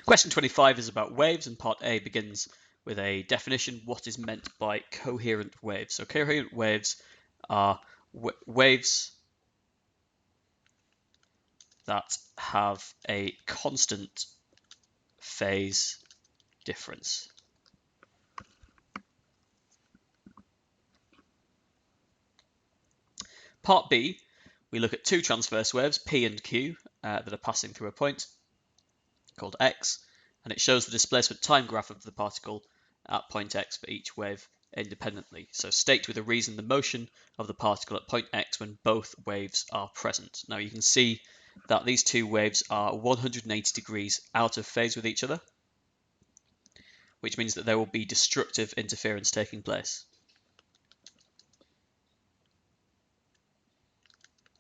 Question 25 is about waves, and part A begins with a definition. What is meant by coherent waves? So coherent waves are waves that have a constant phase difference. Part B, we look at two transverse waves, P and Q, that are passing through a point called X, and it shows the displacement time graph of the particle at point X for each wave independently. So state with a reason the motion of the particle at point X when both waves are present. Now you can see that these two waves are 180 degrees out of phase with each other, which means that there will be destructive interference taking place.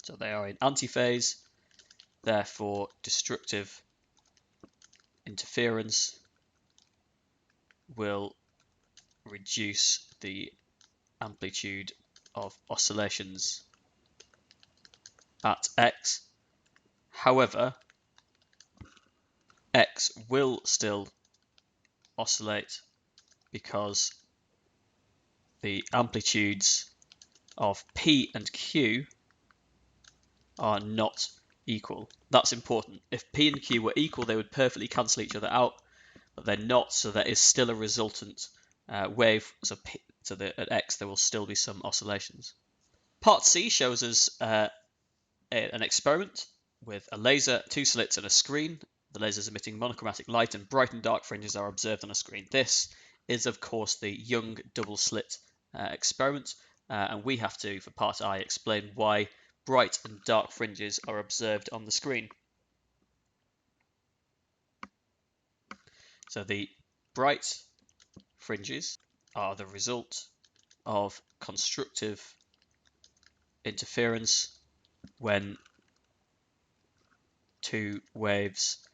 So they are in antiphase, therefore destructive interference will reduce the amplitude of oscillations at X. However, X will still oscillate because the amplitudes of P and Q are not equal. That's important. If P and Q were equal, they would perfectly cancel each other out, but they're not, so there is still a resultant wave. So at X, there will still be some oscillations. Part C shows us an experiment with a laser, two slits, and a screen. The laser is emitting monochromatic light, and bright and dark fringes are observed on a screen. This is, of course, the Young double slit experiment, and we have to, for part I, explain why bright and dark fringes are observed on the screen. So the bright fringes are the result of constructive interference when two waves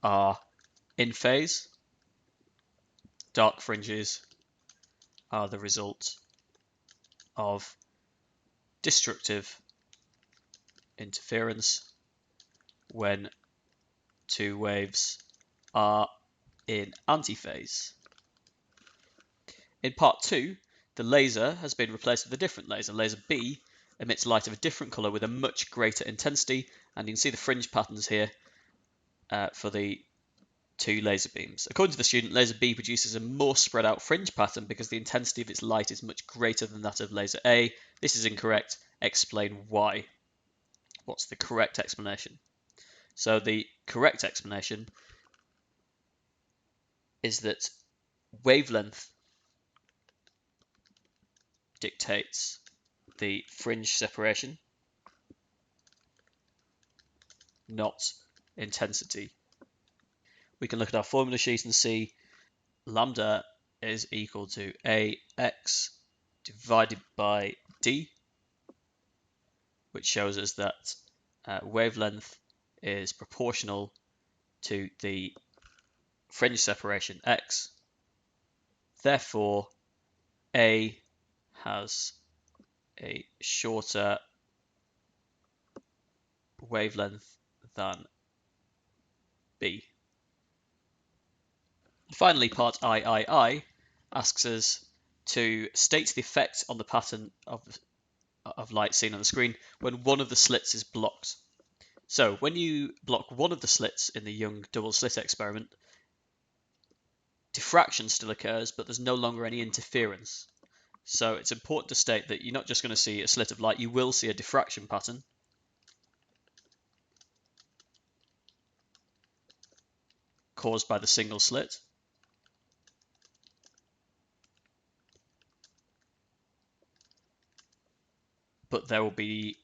are in phase. Dark fringes are the result of destructive interference when two waves are in antiphase. In part 2, the laser has been replaced with a different laser. Laser B emits light of a different colour with a much greater intensity, and you can see the fringe patterns here for the two laser beams. According to the student, laser B produces a more spread out fringe pattern because the intensity of its light is much greater than that of laser A. This is incorrect. Explain why. What's the correct explanation? So the correct explanation is that wavelength dictates the fringe separation, not intensity. We can look at our formula sheet and see lambda is equal to AX divided by D, which shows us that wavelength is proportional to the fringe separation X. Therefore, A has a shorter wavelength than B. Finally, part II asks us to state the effect on the pattern of light seen on the screen when one of the slits is blocked. So when you block one of the slits in the Young double slit experiment, diffraction still occurs, but there's no longer any interference. So it's important to state that you're not just going to see a slit of light, you will see a diffraction pattern. Caused by the single slit. But there will be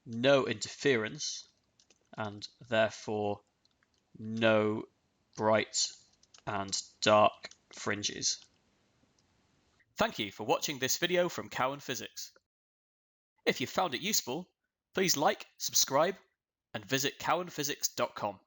no interference and therefore no bright and dark fringes. Thank you for watching this video from Cowen Physics. If you found it useful, please like, subscribe, and visit cowenphysics.com.